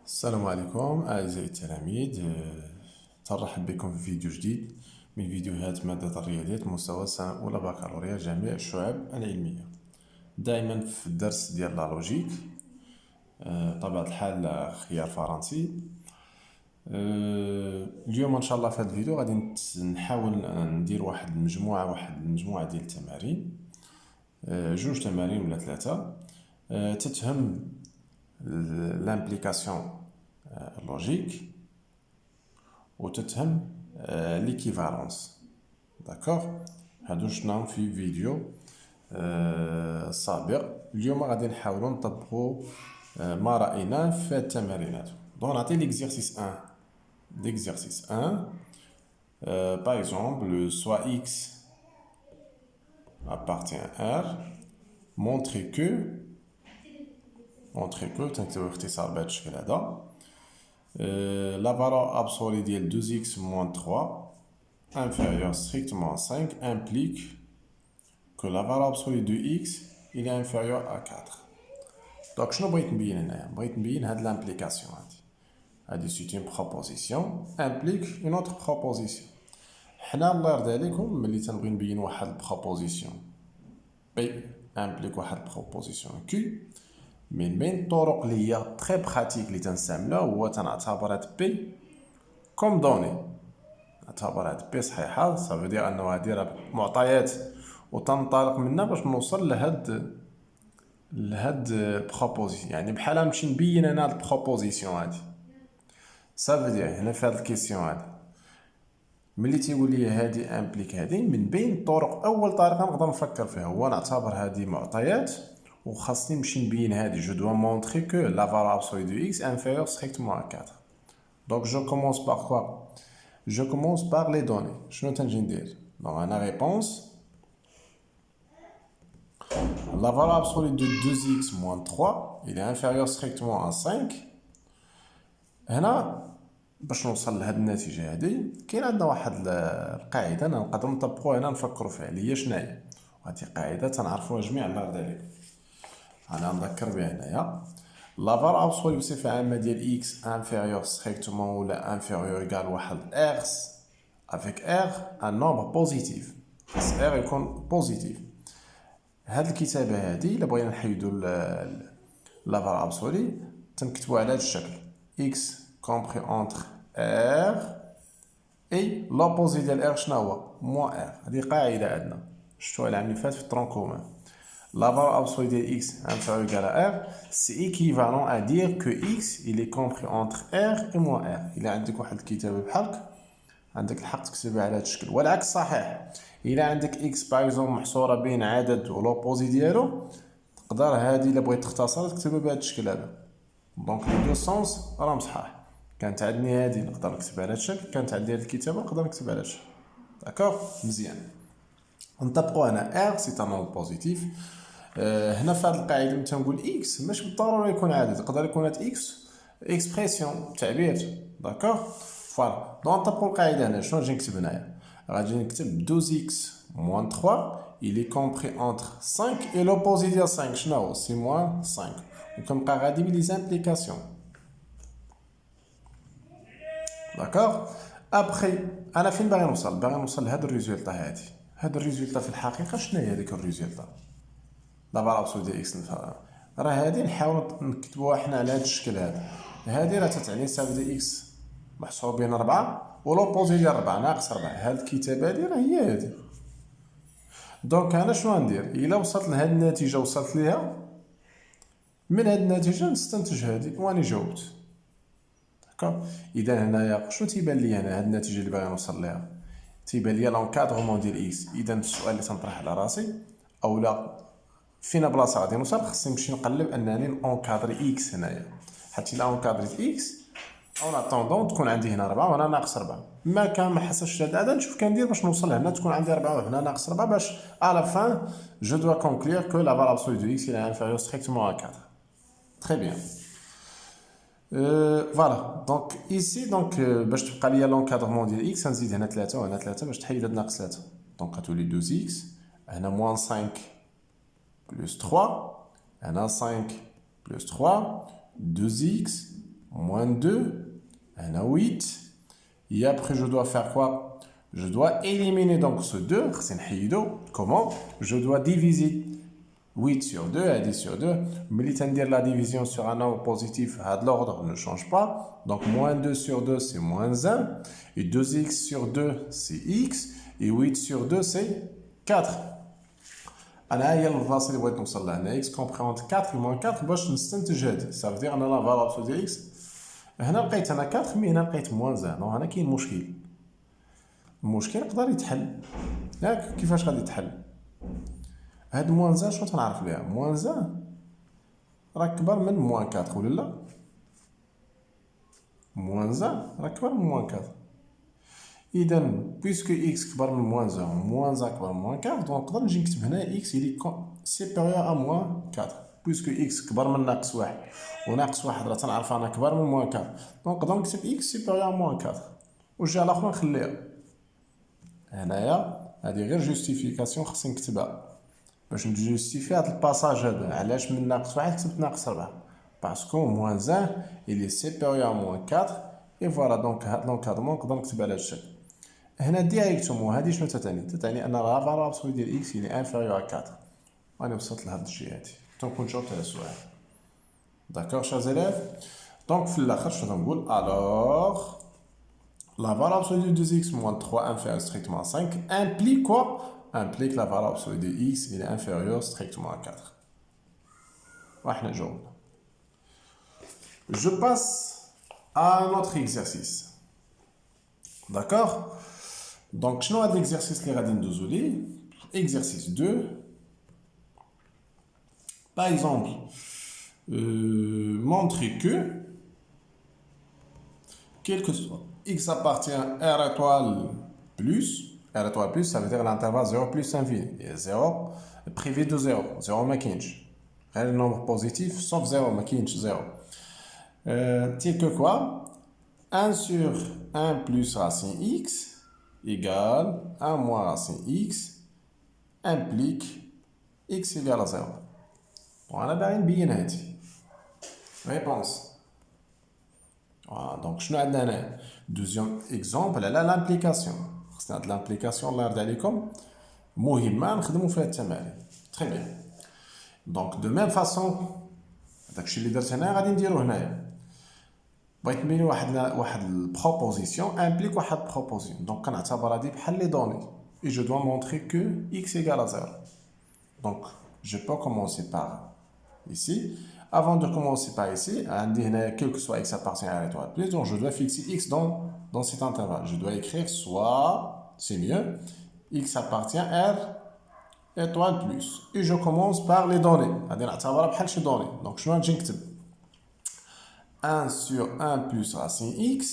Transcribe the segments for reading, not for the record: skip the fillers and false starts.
السلام عليكم أعزائي التلاميذ، ترحب بكم في فيديو جديد من فيديوهات مادة الرياضيات مستوى السنة الأولى بكالوريا جميع الشعب العلمية. دائما في الدرس ديال لا لوجيك، طبيعة الحال خيار فرنسي. اليوم إن شاء الله في هذا الفيديو غادي نحاول ندير واحد المجموعة ديال التمارين، جوج تمارين ولا ثلاثة، تتهم l'implication logique وتتهم l'équivalence. داكوغ، هادو شفناهم في فيديو سابق. اليوم غادي نحاولوا نطبقوا ما رأيناه في التمارينات. دون نعطي l'exercice 1. L'exercice 1, par exemple, soit x appartient à R, montrer que تنكتبو اختصار بهذا الشكل هذا. La valeur absolue de 2x moins 3 inférieure strictement à 5 implique que la valeur absolue de x il est inférieur à 4. Donc, شنو بغيت نبين هنايا؟ بغيت نبين هاد l'implication هادي c'est une proposition implique une autre proposition. حنا الله يرضي عليكم ملي تنبغي نبين واحد proposition P implique واحد proposition Q، من بين الطرق اللي هي تري براتيك اللي تنستعملها هو تنعتبر هاد بي كوم دوني. نعتبر هاد بي صحيحه، صافي دير انه هادي راه معطيات وتنطلق منها باش نوصل لهاد بروبوزيسيون. يعني بحال نمشي نبين انا هاد البروبوزيسيون هادي. صافي دير هنا في هاد الكيسيون هادي ملي تيقول لي هادي امبليك هادي، من بين الطرق اول طريقه نقدر نفكر فيها هو نعتبر هادي معطيات وخاصني نمشي نبين هادي. جو dois montrer que la valeur absolue de x est inférieure strictement à 4. Donc je commence par quoi? Je commence par les données. شنو تنجي ندير؟ Donc la réponse, la valeur absolue de 2x moins 3 il est inférieur strictement à 5. هنا باش نوصل لهاد النتيجه هادي كاين عندنا واحد القاعده نقدروا نطبقوها هنا نفكروا فيها اللي هي شناهي. هذه قاعده تنعرفوها جميع الله يرضي عليكم. أنا نذكر بها هنايا لا فالور أبسولي بصفة عامة ديال إكس انفيريور ستريكتومون ولا انفيريور إيكال واحد إكس افيك إر ان نومبر بوزيتيف، خاص إر يكون بوزيتيف. هاد الكتابة هادي إلا بغينا نحيدو لا فالور أبسولي تنكتبو على هاد الشكل إكس كومبري أونتر إر إي لوبوزي ديال إر شناهو؟ موان إر. هادي قاعدة عندنا شفتوها العام اللي فات في الترون كومان. La valeur absolue de x inférieure ou égale à r, c'est équivalent à dire que x il est compris entre r et moins r. إلا عندك واحد الكتابة بحالك عندك الحق تكتبها على هذا الشكل، والعكس صحيح. إلا عندك x باغ اكزومبل محصورة بين عدد ولوبوزي ديالو تقدر هادي إلا بغيت تختصر تكتبها بهذا الشكل هذا. دونك لي دو سونس راهم صحاح. كانت عندي هادي نقدر نكتبها على هذا الشكل، كانت عندي هاد الكتابة نقدر نكتبها على هذا الشكل. داكوغ مزيان. نطبقو هنا r سي ان نومبر بوزيتيف. هنا في هذه القاعده ملي تنقول اكس ماشي بالضروره يكون عدد، يقدر يكون هاد اكس اكسبريسيون تعبير. داكوغ فوالا. دونك نطبقوا القاعده هنا. شنو نجي نكتب هنايا؟ غادي نكتب 2x moins 3 il est compris entre 5 et l'opposé ديال 5 شنو هو؟ سي moins 5. وكنبقى غادي بلي زامبليكاسيون. داكوغ ابخي انا فين باغي نوصل؟ باغي نوصل لهاد الريزولطا هادي. هاد الريزولطا في الحقيقه شنو هي هذيك الريزولطا؟ لا فالور ابسولو ديال اكس راه هادي نحاول نكتبوها حنا على هاد الشكل هذا. هادي راه تتعني سالب ديال اكس محصور بين 4 ولوبوزي ديال 4 ناقص 4. هاد الكتابه هادي راه هي هادي. دونك انا شنو غندير؟ الا وصلت لهاد النتيجه وصلت ليها، من هاد النتيجه نستنتج هادي واني جاوبت. داكوغ. اذا هنايا شنو تيبان لي هنا هاد النتيجه اللي باغي نوصل ليها؟ تيبان لي لونكادغمون ديال اكس. اذا السؤال اللي تنطرح على راسي اولا فينا بلاصه غادي نوصل خصني نمشي نقلب انني اونكادري اكس هنايا. حيت الا اونكادريت اكس اون اتوندون تكون عندي هنا 4 وهنا ناقص 4. ما كان ما حسبش هاد العدد نشوف كندير باش نوصل هنا تكون عندي 4 وهنا ناقص 4 باش على فان جو دوا كونكلير كو لا فالور ابسولو دو اكس il est inférieur strictement à 4. تري بيان. فوالا. دونك ايسي دونك باش تبقى ليا لونكادرمون ديال اكس نزيد هنا 3 وهنا 3 باش تحيد هاد ناقص 3. دونك غتولي 2 اكس هنا موان 5 plus 3, هنا 5 plus 3 2x moins 2, on a 8. Et après, je dois faire quoi? Je dois éliminer donc ce 2. Comment? Je dois diviser 8 sur 2, à 10 sur 2. Mais la division sur un nombre positif, l'ordre ne change pas. Donc, moins 2 sur 2, c'est moins 1. Et 2x sur 2, c'est x. Et 8 sur 2, c'est 4. أنا هي الفاصل اللي بغيت نوصل له هنا x كومبري entre 4 و moins 4 باش نستنتج هذا ça veut dire أن لا فالور أبسولو ديال x هنا لقيت أنا 4 مي هنا لقيت moins 1 دونك هنا كاين مشكل المشكل يقدر يتحل ياك كيفاش غادي يتحل هاد moins 1 شنو تنعرف بها moins 1 راه كبر من moins 4 ولا لا moins 1 راه كبر من moins 4 إذا بويسكو إكس كبر من موان 1 موان 1 كبر من موان 4 دونك نقدر نجي نكتب هنا إكس إلي سيبيريور أ موان 4 بويسكو إكس كبر من ناقص 1 وناقص 1 راه تنعرف أنا كبر من موان 4 دونك نقدر نكتب إكس سيبيريور أ موان 4 والجهة الأخرى نخليها هنايا هادي غير جوستيفيكاسيون خصني نكتبها باش نجوستيفي هاد الباساج هذا علاش من ناقص 1 كتبت ناقص 4 باسكو موان 1 إلي سيبيريور أ موان 4 إي فوالا دونك هاد لونكادمون نقدر نكتب على هاد الشكل هنا ديريكتومون هادي شنو تتعني ان لا فالور ابسولو ديال اكس هي انفيريور ا 4 راني وصلت لهاد الشيء هادي دونك نجاوب على السؤال داكور شار زيلاف دونك في الاخر شنو نقول الوغ لا فالور ابسولو ديال 2 اكس موان 3 انفيريور ستريكتومون 5 implique quoi implique la valeur absolue de x il est inférieur strictement à 4 وإحنا جاوبنا je passe à un autre exercice d'accord donc شنو هاد l'exercice اللي غادي ندوزو ليه exercice 2 par exemple montrer que quel que soit x appartient à r étoile plus ça veut dire l'intervalle 0 plus infini et 0 privé de 0 0 ما كاينش غير nombre positif sauf 0 ما كاينش 0 tel que quoi 1 sur 1 plus racine x égale 1 moins racine x implique x égale à 0. وأنا باغي نبين هادي réponse. Voilà, donc شنو عندنا هنا deuxième exemple على l'implication. خصنا هاد l'implication الله يرضي عليكم مهمة نخدمو فيها التمارين. Très bien. Donc de même façon داكشي اللي درت هنا غادي نديرو هنايا. بغيت نبين واحد البروبوزيسيون امبليك واحد بروبوزيسيون دونك كنعتبر هادي بحال لي دوني et je dois montrer que x égale à 0 donc je peux commencer par ici avant de commencer par ici عندي هنا quel que soit x appartient à l'étoile plus donc je dois fixer x dans cet intervalle je dois écrire soit c'est mieux x appartient à r étoile plus et je commence par les données غادي نعتبرها بحال شي دوني donc شنو غنجي نكتب 1 sur 1 plus racine x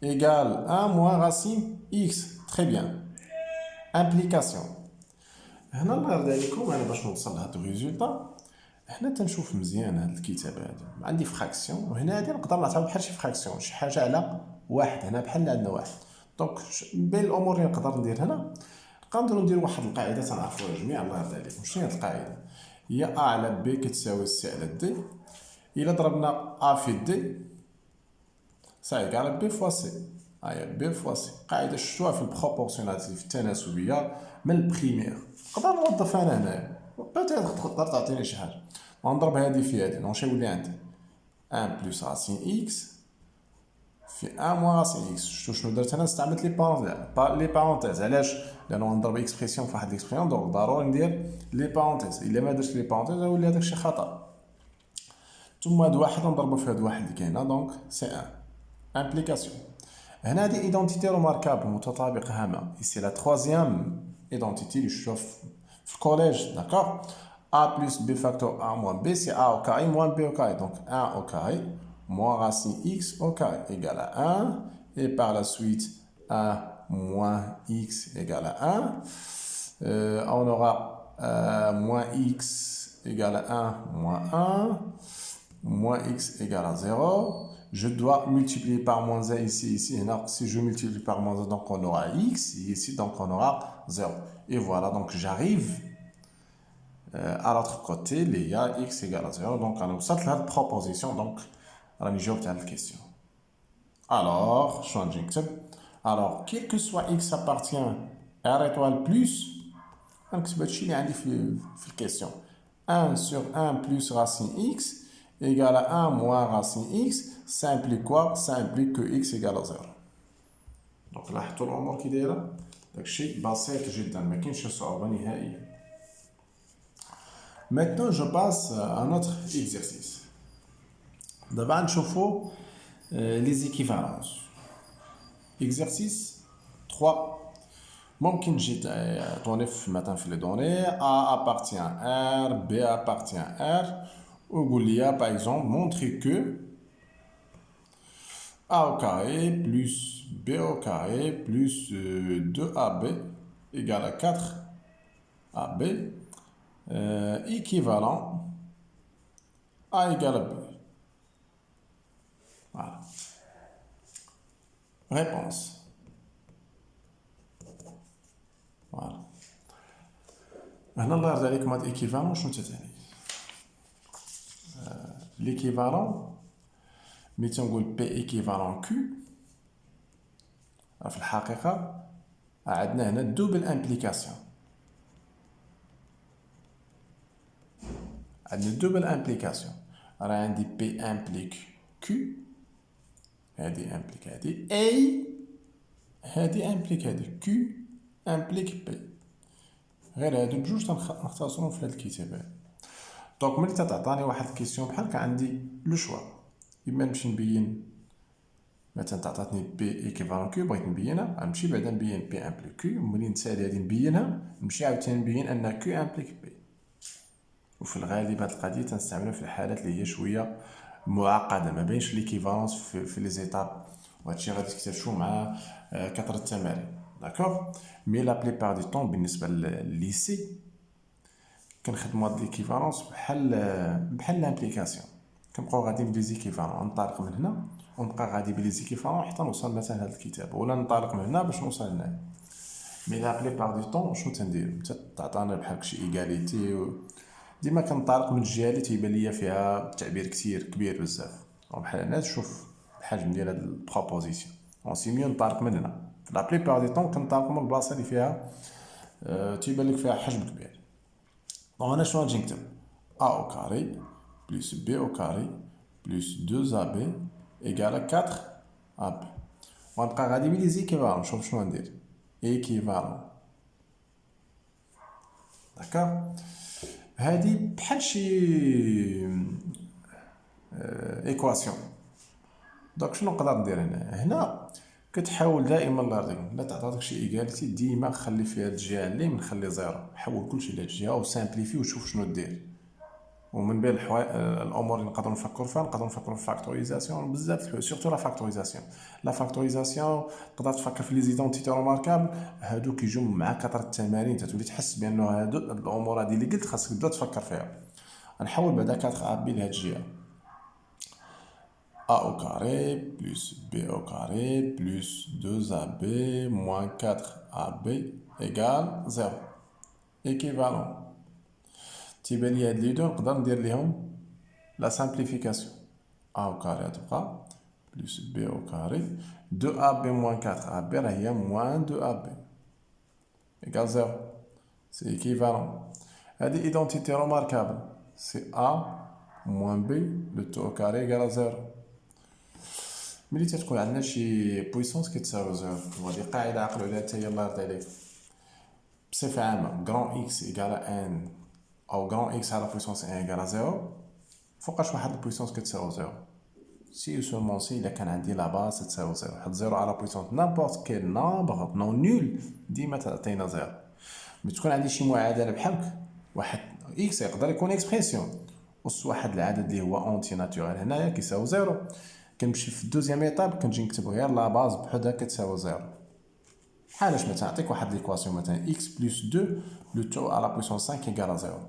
égale 1 moins racine x. Très bien. Implication. هنا الله يرضي عليكم انا باش نوصل لهاد الريزولطا هنا تنشوف مزيان هاد الكتابه هادي عندي فراكسيون وهنا هادي نقدر نعتبر بحال شي فراكسيون شي حاجه على واحد هنا بحال اللي عندنا واحد دونك بين الامور اللي نقدر ندير هنا نقدروا ندير واحد القاعده تنعرفوها جميع الله يرضي عليكم شنو هي القاعده هي ا على ب كتساوي سي على دي إلا ضربنا A في D ça égale B fois C هيا B fois C قاعدة شفتوها في البروبورسيوناليتي في التناسبية من البريمير نقدر نوظفها أنا هنايا بيتيتر تقدر تعطيني شي حاجة ونضرب هادي في هادي دونك شنو يولي عندي 1 بلس راسين X في 1 موان راسين X شنو درت أنا استعملت لي بارونتيز علاش لأنو نضرب إكسبريسيون في واحد الإكسبريسيون دونك ضروري ندير لي بارونتيز إلا ما درتش لي بارونتيز يولي هداك شي خطأ ثم هاد واحد نضربو في هاد واحد اللي كاينه دونك سي ان امبليكاسيون هنا هادي ايدونتيتي روماركابل متطابق هامه سي لا تروازيام ايدونتيتي اللي شفتوها في الكوليج داكور a plus b facteur a moins b c'est a au carré moins b au carré donc 1 au carré moins racine x au carré égale à 1 et par la suite 1 moins x égale à 1 on aura moins x égale à 1 moins 1 moins x égale à 0. Je dois multiplier par moins 1 ici, si je multiplie par moins 1, donc on aura x, et ici, donc on aura 0. Et voilà, donc j'arrive à l'autre côté, il y a x égale à 0. Donc on a cette proposition, donc راني جاوبت على الكيستيون. Alors, شنو نجي نكتب؟ Alors, quel que soit x appartient R étoile plus, نكتب هادشي اللي عندي في الكيستيون. 1 sur 1 plus racine x égale à 1 moins racine x, ça implique quoi? Ça implique que x égale à 0. Donc لاحظتوا الأمور كي دايرة؟ داكشي بسيط جدا، ما كاينش صعوبة نهائيا. Maintenant, je passe à un autre exercice. دابا نشوفوا les équivalences. Exercice 3. ممكن تجي تعطوني مثلا في لي دوني A appartient à R, B appartient à R, ويقول لي par exemple montrer que A au carré plus B au carré plus 2AB égale à 4AB équivalent A égale à B. Voilà. Réponse. Voilà. هنا الله يرضي عليكم هاد équivalent شنو تتعني؟ l'équivalent ملي تنقول P équivalent Q في الحقيقة عندنا هنا دوبل امبليكاسيون. عندنا دوبل امبليكاسيون، راه عندي P امبليك Q، هادي امبليك هادي A، هادي امبليك هادي Q امبليك P. غير هادو بجوج تنختصرهم في هاد الكتاب هذا. دونك ملي تعطاني واحد الكيسيون بحال هكا عندي لو شوا، اما نمشي نبين مثلا تعطاتني بي ايكيفالون كيو بغيت نبينها، غنمشي بعدا نبين بي امبليك كيو، ملي نسالي هادي نبينها نمشي عاوتاني نبين ان كيو امبليك بي. وفي الغالب هاد القضيه تنستعملها في الحالات اللي هي شويه معقده، ما بينش ليكيفالونس في لي زيتاب، وهادشي غادي تكتشفوه مع كثره التمارين. داكوغ. مي لا بليبار دي طون بالنسبه للليسي كنخدمو هاد ليكيفالونس بحال لامبليكاسيون، كنبقاو غاديين بليزيكيفالون، ننطلق من هنا ونبقى غادي بليزيكيفالون حتى نوصل مثلا لهاد الكتاب، ولا ننطلق من هنا باش نوصل لهنا. مي لا بليبار دي طون شنو تندير؟ تعطانا بحال شي ايغاليتي، ديما كنطلق من الجهه اللي تيبان ليا فيها التعبير كبير بزاف، بحال هنا تشوف الحجم ديال هاد البروبوزيسيون، اون سي ميو نطلق من هنا. في لا بليبار دي طون كنطلقوا من البلاصه اللي فيها تيبان لك فيها حجم كبير. دونك هنا شنو غنجي نكتب؟ A au carré plus B au carré plus 2AB égale à 4AB. ونبقى غادي بلي زيكيفالون، نشوف شنو ندير. ايكيفالون. داكوغ. هادي بحال شي ايكواسيون. دونك شنو نقدر ندير هنا كتحاول دائما الله يرضيكم، لا تعطاتك شي ايغاليتي ديما خلي فيها هاد الجهه اللي نخلي زيرو، حول كلشي لهاد الجهه وسامبليفي وشوف شنو دير. ومن بين الامور اللي نقدروا نفكروا فيها، نقدروا نفكروا في فاكتوريزاسيون بزاف، سورتو لا فاكتوريزاسيون. لا فاكتوريزاسيون تقدر تفكر في لي زيدونتيتي روماركابل، هادو كيجيو مع كثره التمارين تتولي تحس بانه هادو الامور هادي اللي قلت خاصك تبدا تفكر فيها. غنحاول بعدا 4 ابي لهاد الجهه. A au carré plus B au carré plus 2AB moins 4AB égale 0. équivalent. تيبان لي هاد لي دو نقدر ندير ليهم لا سامبليفيكاسيون. A au carré تبقى plus B au carré 2AB moins 4AB راه هي moins 2AB égale 0. c'est équivalent. هادي identité remarquable, c'est A moins B le tout au carré égale à 0. ملي تتكون عندنا شي بويسونس كتساوي زيرو، وهادي قاعده عقلوا عليها حتى هي الله يرضي عليك بصفه عامه، غران اكس ايكال ان او غران اكس على بويسونس ان ايكال زيرو، فوقاش واحد البويسونس كتساوي زيرو سي سولمون سي الا كان عندي لا باس تساوي زيرو، حيت زيرو على بويسونس نابورت كيل نومبر نون نول ديما تعطينا زيرو. ملي تكون عندي شي معادله بحال هكا، واحد اكس يقدر يكون اكسبرسيون أس واحد العدد اللي هو اونتي ناتورال هنايا كيساوي زيرو، كنمشي في الدوزيام ايطاب كنجي نكتب غير لا باز بحدها كتساوي زيرو. بحالاش مثلا نعطيك واحد ليكواسيون مثلا x بلس 2 لو تو على بويسونس 5 ايكال زيرو،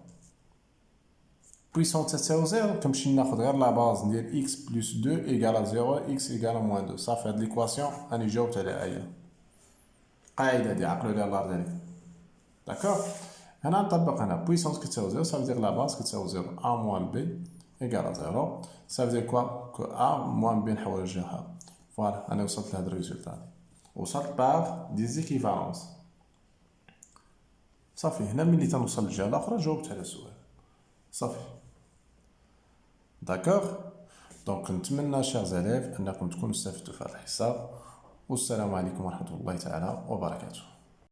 بويسونس تساوي زيرو كنمشي ناخد غير لا باز ندير x بلس 2 ايكال زيرو x ايكال موان 2، صافي هاد ليكواسيون راني جاوبت عليها هي قاعده دي عقلوا عليها الله يرضي عليك. داكوغ. هنا نطبق هنا بويسونس كتساوي زيرو، صافي دير لا باز كتساوي زيرو a موان b إيكال à 0. Ça veut dire quoi que A moins B نحول لجهة. فوالا أنا وصلت لهاد الريزولتا، وصلت باغ دي زيكيفالونس. صافي هنا ملي تنوصل للجهة الأخرى جاوبت على السؤال. صافي داكوغ. دونك نتمنى شير زاليف أنكم تكونوا استفدتوا في هذا الحصة، والسلام عليكم ورحمة الله تعالى وبركاته.